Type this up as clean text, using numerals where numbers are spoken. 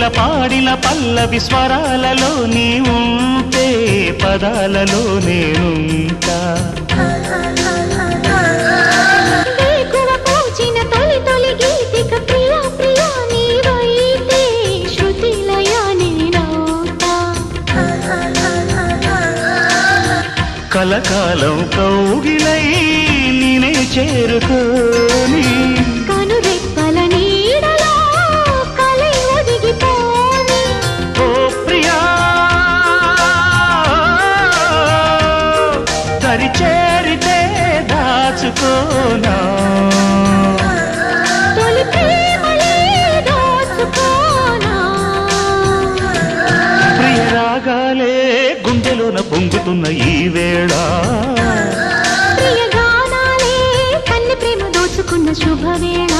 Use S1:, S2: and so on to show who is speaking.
S1: పాడిన పల్లవి స్వరాలలో నీ ఉంటే పదాలలో నేనుంటా కలకాలం కౌగిలై నేనే చేరుకోని
S2: కనురెప్పల నీడలో కలై ఒదిగిపోని
S1: ఓ ప్రియా దరి చేరితే దాచుకోనా
S2: తొలి ప్రేమలే దోచుకోనా
S1: ప్రియ రాగాలే గుండెలోన పొంగుతున్న ఈ వేళ
S2: ప్రియ గానాలే కన్నె ప్రేమ దోచుకున్న శుభవేళ